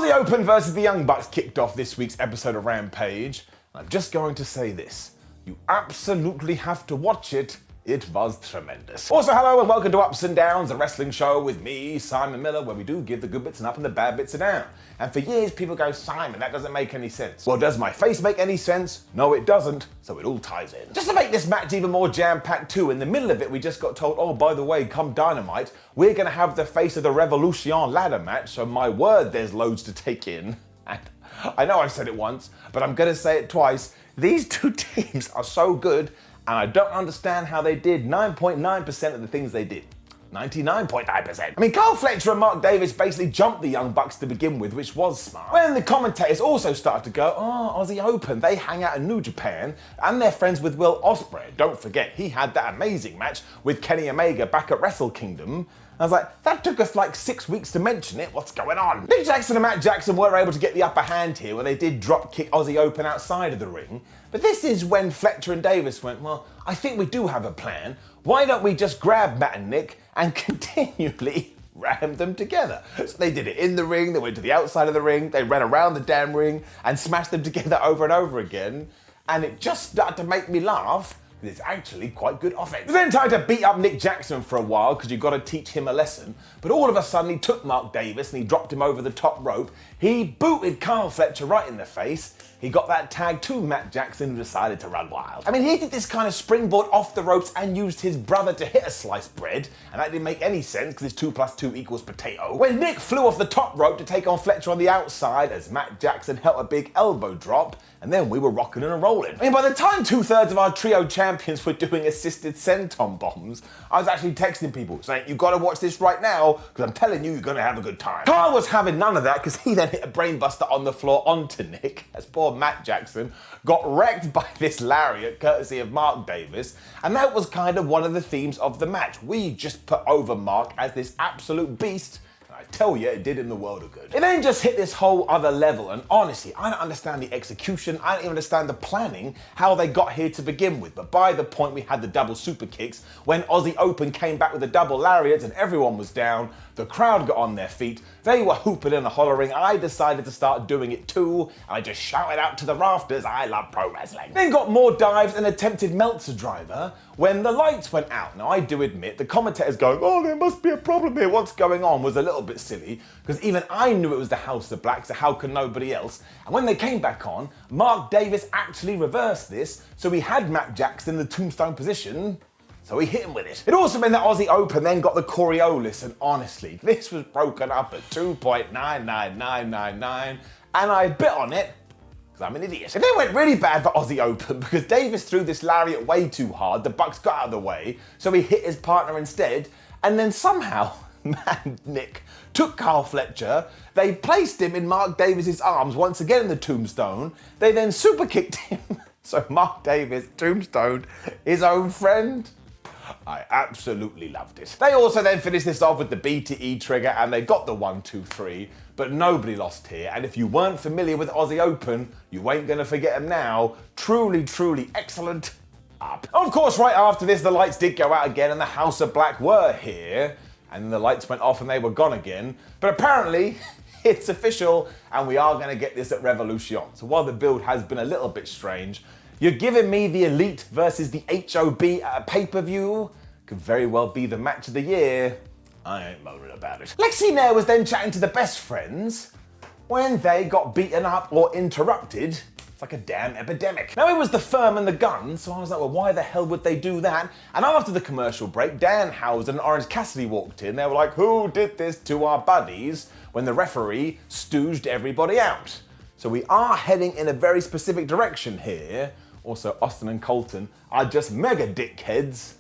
Aussie Open versus the Young Bucks kicked off this week's episode of Rampage. I'm just going to say this. You absolutely have to watch it. It was tremendous. Also, hello and welcome to Ups and Downs, a wrestling show with me, Simon Miller, where we do give the good bits and up and the bad bits are down. And for years, people go, Simon, that doesn't make any sense. Well, does my face make any sense? No, it doesn't, so it all ties in. Just to make this match even more jam-packed too, in the middle of it, we just got told, oh, by the way, come Dynamite, we're gonna have the face of the Revolution ladder match, so my word, there's loads to take in. And I know I've said it once, but I'm gonna say it twice. These two teams are so good, and I don't understand how they did 9.9% of the things they did. 99.9%. I mean, Carl Fletcher and Mark Davis basically jumped the Young Bucks to begin with, which was smart. When the commentators also started to go, oh, Aussie Open, they hang out in New Japan, and they're friends with Will Ospreay. Don't forget, he had that amazing match with Kenny Omega back at Wrestle Kingdom. I was like, that took us like 6 weeks to mention it, what's going on? Nick Jackson and Matt Jackson were able to get the upper hand here when they did drop kick Aussie Open outside of the ring. But this is when Fletcher and Davis went, well, I think we do have a plan. Why don't we just grab Matt and Nick and continually ram them together? So they did it in the ring, they went to the outside of the ring, they ran around the damn ring and smashed them together over and over again. And it just started to make me laugh. It's actually quite good offense. They then tried to beat up Nick Jackson for a while because you've got to teach him a lesson. But all of a sudden he took Mark Davis and he dropped him over the top rope. He booted Carl Fletcher right in the face. He got that tag to Matt Jackson, who decided to run wild. I mean, he did this kind of springboard off the ropes and used his brother to hit a sliced bread, and that didn't make any sense because it's 2 + 2 = potato. When Nick flew off the top rope to take on Fletcher on the outside as Matt Jackson held a big elbow drop, and then we were rocking and rolling. I mean, by the time 2/3 of our trio champions were doing assisted senton bombs, I was actually texting people saying, you gotta watch this right now, because I'm telling you, you're gonna have a good time. Carl was having none of that because he then hit a brainbuster on the floor onto Nick, as poor Matt Jackson got wrecked by this lariat courtesy of Mark Davis, and that was kind of one of the themes of the match. We just put over Mark as this absolute beast. I tell you, it did him the world of good. It then just hit this whole other level, and honestly, I don't understand the execution, I don't even understand the planning, how they got here to begin with, but by the point we had the double super kicks, when Aussie Open came back with the double lariats and everyone was down, the crowd got on their feet, they were hooping and hollering, I decided to start doing it too, I just shouted out to the rafters, I love pro wrestling. Then got more dives and attempted Meltzer driver when the lights went out. Now I do admit, the commentators going, oh, there must be a problem here, what's going on, was a little bit silly, because even I knew it was the House of Black, so how can nobody else? And when they came back on, Mark Davis actually reversed this, so he had Matt Jackson in the tombstone position, so he hit him with it. It also meant that Aussie Open then got the Coriolis, and honestly, this was broken up at 2.99999, and I bit on it, because I'm an idiot. It then went really bad for Aussie Open because Davis threw this lariat way too hard, the Bucks got out of the way, so he hit his partner instead, and then somehow, man, Nick took Carl Fletcher, they placed him in Mark Davis's arms once again in the tombstone, they then super kicked him, so Mark Davis tombstoned his own friend. I absolutely loved it. They also then finished this off with the BTE trigger and they got the 1, 2, 3, but nobody lost here. And if you weren't familiar with Aussie Open, you ain't gonna forget him now. Truly, truly excellent. Up. Of course, right after this, the lights did go out again and the House of Black were here. And then the lights went off and they were gone again. But apparently, it's official and we are gonna get this at Revolution. So while the build has been a little bit strange, you're giving me the Elite versus the HOB at a pay-per-view? Could very well be the match of the year. I ain't bothered about it. Lexi Nair was then chatting to the best friends when they got beaten up or interrupted. It's like a damn epidemic. Now it was the Firm and the Gun, so I was like, well, why the hell would they do that? And after the commercial break, Dan Houser and Orange Cassidy walked in. They were like, who did this to our buddies? When the referee stooged everybody out. So we are heading in a very specific direction here. Also, Austin and Colton are just mega dickheads.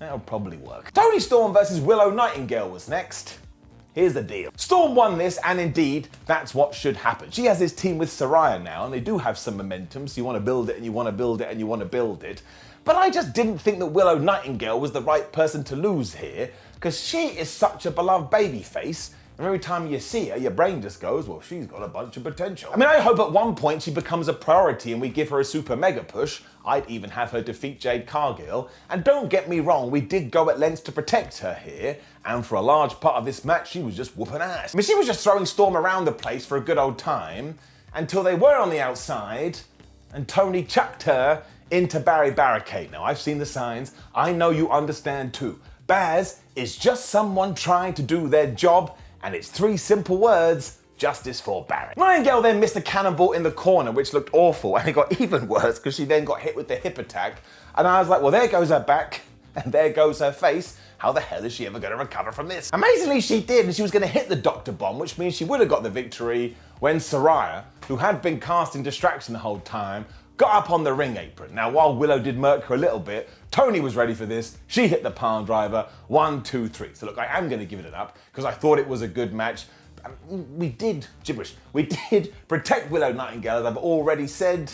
That'll probably work. Toni Storm versus Willow Nightingale was next. Here's the deal. Storm won this, and indeed, that's what should happen. She has this team with Saraya now, and they do have some momentum, so you want to build it, and you want to build it, and you want to build it. But I just didn't think that Willow Nightingale was the right person to lose here, because she is such a beloved babyface, And every time you see her, your brain just goes, well, she's got a bunch of potential. I mean, I hope at one point she becomes a priority and we give her a super mega push. I'd even have her defeat Jade Cargill. And don't get me wrong, we did go at lengths to protect her here. And for a large part of this match, she was just whooping ass. I mean, she was just throwing Storm around the place for a good old time until they were on the outside and Tony chucked her into Barry Barricade. Now, I've seen the signs. I know you understand too. Baz is just someone trying to do their job, and it's 3 simple words: justice for Barry. Nightingale then missed a cannonball in the corner, which looked awful, and it got even worse because she then got hit with the hip attack. And I was like, well, there goes her back, and there goes her face. How the hell is she ever going to recover from this? Amazingly, she did, and she was going to hit the Dr. Bomb, which means she would have got the victory when Saraya, who had been casting distraction the whole time, got up on the ring apron. Now, while Willow did murk her a little bit, Tony was ready for this. She hit the pile driver, 1, 2, 3. So look, I am going to give it an up because I thought it was a good match. We did protect Willow Nightingale, as I've already said,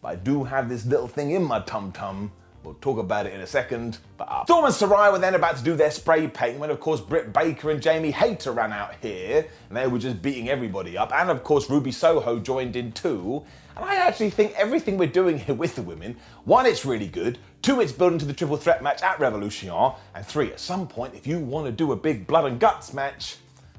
but I do have this little thing in my tum-tum. We'll talk about it in a second, but up. Storm and Saraya were then about to do their spray paint when, of course, Britt Baker and Jamie Hayter ran out here, and they were just beating everybody up. And, of course, Ruby Soho joined in too. And I actually think everything we're doing here with the women, 1, it's really good, 2, it's building to the triple threat match at Revolution, and 3, at some point, if you want to do a big blood and guts match,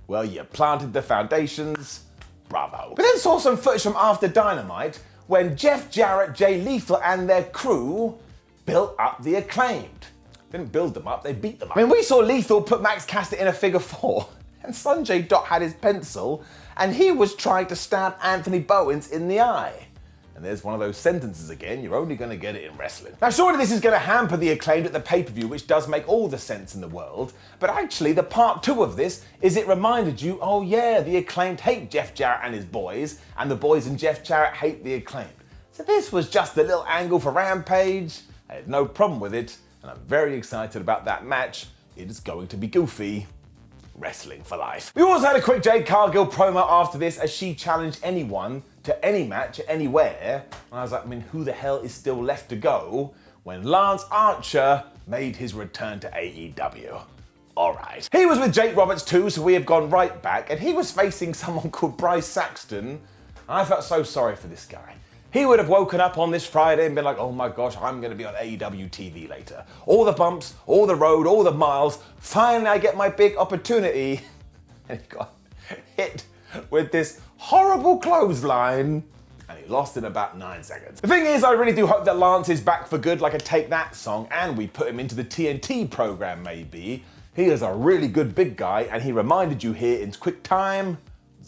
well, you planted the foundations. Bravo. We then saw some footage from after Dynamite when Jeff Jarrett, Jay Lethal, and their crew built up the Acclaimed. Didn't build them up, they beat them up. I mean, we saw Lethal put Max Caster in a figure 4, and Sanjay Dutt had his pencil, and he was trying to stab Anthony Bowens in the eye. And there's one of those sentences again, you're only going to get it in wrestling. Now, surely this is going to hamper the Acclaimed at the pay-per-view, which does make all the sense in the world, but actually the part 2 of this is it reminded you, oh yeah, the Acclaimed hate Jeff Jarrett and his boys, and the boys and Jeff Jarrett hate the Acclaimed. So this was just a little angle for Rampage. I had no problem with it, and I'm very excited about that match. It is going to be goofy. Wrestling for life. We also had a quick Jade Cargill promo after this as she challenged anyone to any match anywhere. And I was like, I mean, who the hell is still left to go when Lance Archer made his return to AEW? Alright. He was with Jake Roberts too, so we have gone right back, and he was facing someone called Bryce Saxton. And I felt so sorry for this guy. He would have woken up on this Friday and been like, oh my gosh, I'm going to be on AEW TV later. All the bumps, all the road, all the miles. Finally, I get my big opportunity. And he got hit with this horrible clothesline. And he lost in about 9 seconds. The thing is, I really do hope that Lance is back for good, like a Take That song, and we put him into the TNT program maybe. He is a really good big guy, and he reminded you here in quick time.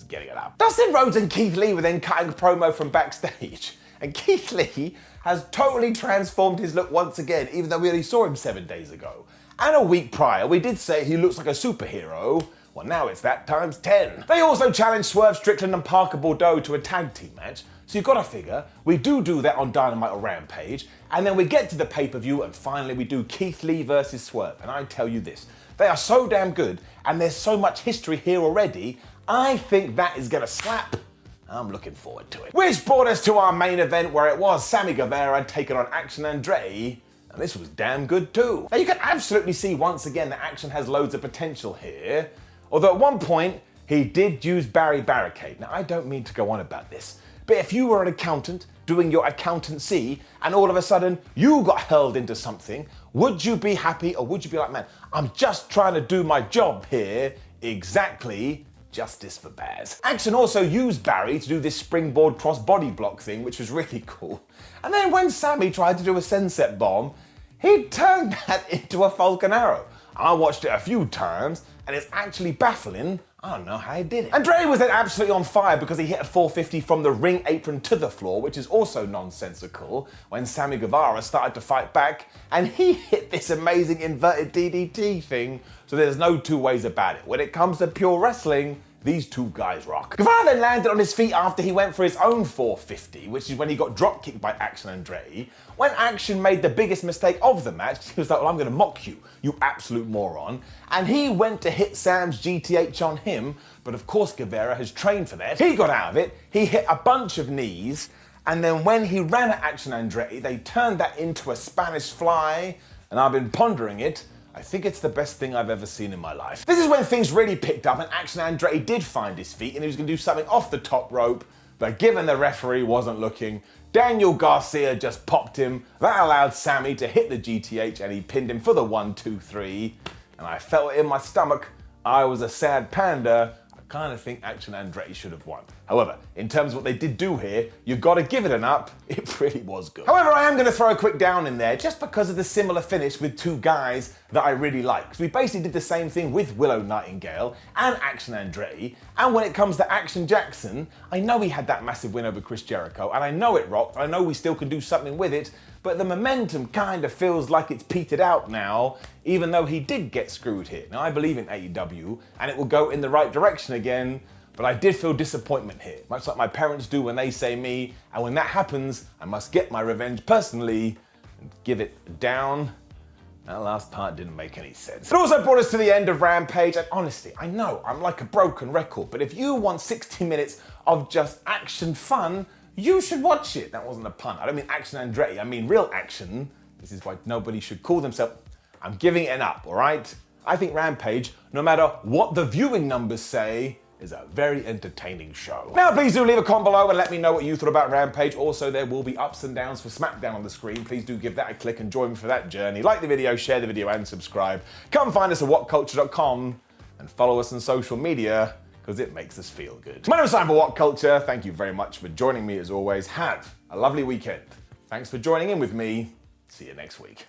Getting it up. Dustin Rhodes and Keith Lee were then cutting a promo from backstage, and Keith Lee has totally transformed his look once again, even though we only saw him 7 days ago. And a week prior, we did say he looks like a superhero. Well, now it's that times 10. They also challenged Swerve Strickland and Parker Bordeaux to a tag team match, so you've got to figure, we do that on Dynamite or Rampage, and then we get to the pay-per-view, and finally we do Keith Lee versus Swerve. And I tell you this, they are so damn good, and there's so much history here already, I think that is gonna slap. I'm looking forward to it. Which brought us to our main event where it was Sammy Guevara taking on Action Andretti, and this was damn good too. Now you can absolutely see once again that Action has loads of potential here, although at one point he did use Barry Barricade. Now I don't mean to go on about this, but if you were an accountant doing your accountancy and all of a sudden you got hurled into something, would you be happy or would you be like, man, I'm just trying to do my job here? Exactly. Justice for Baz. Action also used Barry to do this springboard cross body block thing, which was really cool. And then when Sammy tried to do a sunset bomb, he turned that into a Falcon Arrow. I watched it a few times, and it's actually baffling. I don't know how he did it. Andretti was then absolutely on fire because he hit a 450 from the ring apron to the floor, which is also nonsensical, when Sammy Guevara started to fight back, and he hit this amazing inverted DDT thing, so there's no two ways about it. When it comes to pure wrestling, these two guys rock. Guevara then landed on his feet after he went for his own 450, which is when he got drop kicked by Action Andretti. When Action made the biggest mistake of the match, he was like, well, I'm gonna mock you, you absolute moron. And he went to hit Sam's GTH on him, but of course Guevara has trained for that. He got out of it, he hit a bunch of knees, and then when he ran at Action Andretti, they turned that into a Spanish fly, and I've been pondering it. I think it's the best thing I've ever seen in my life. This is when things really picked up and Action Andretti did find his feet and he was going to do something off the top rope, but given the referee wasn't looking, Daniel Garcia just popped him. That allowed Sammy to hit the GTH and he pinned him for the 1-2-3. And I felt it in my stomach. I was a sad panda. I kind of think Action Andretti should have won. However, in terms of what they did do here, you gotta give it an up. It really was good. However, I am gonna throw a quick down in there just because of the similar finish with two guys that I really like. So we basically did the same thing with Willow Nightingale and Action Andretti. And when it comes to Action Jackson, I know he had that massive win over Chris Jericho, and I know it rocked. I know we still can do something with it, but the momentum kind of feels like it's petered out now, even though he did get screwed here. Now, I believe in AEW, and it will go in the right direction again, but I did feel disappointment here, much like my parents do when they say me, and when that happens, I must get my revenge personally and give it down. That last part didn't make any sense. It also brought us to the end of Rampage, and honestly, I know I'm like a broken record, but if you want 60 minutes of just action fun, you should watch it. That wasn't a pun. I don't mean Action Andretti, I mean real action. This is why nobody should call themselves. I'm giving it an up, all right? I think Rampage, no matter what the viewing numbers say, is a very entertaining show. Now, please do leave a comment below and let me know what you thought about Rampage. Also, there will be ups and downs for SmackDown on the screen. Please do give that a click and join me for that journey. Like the video, share the video, and subscribe. Come find us at whatculture.com and follow us on social media, because it makes us feel good. My name is Simon for What Culture. Thank you very much for joining me as always. Have a lovely weekend. Thanks for joining in with me. See you next week.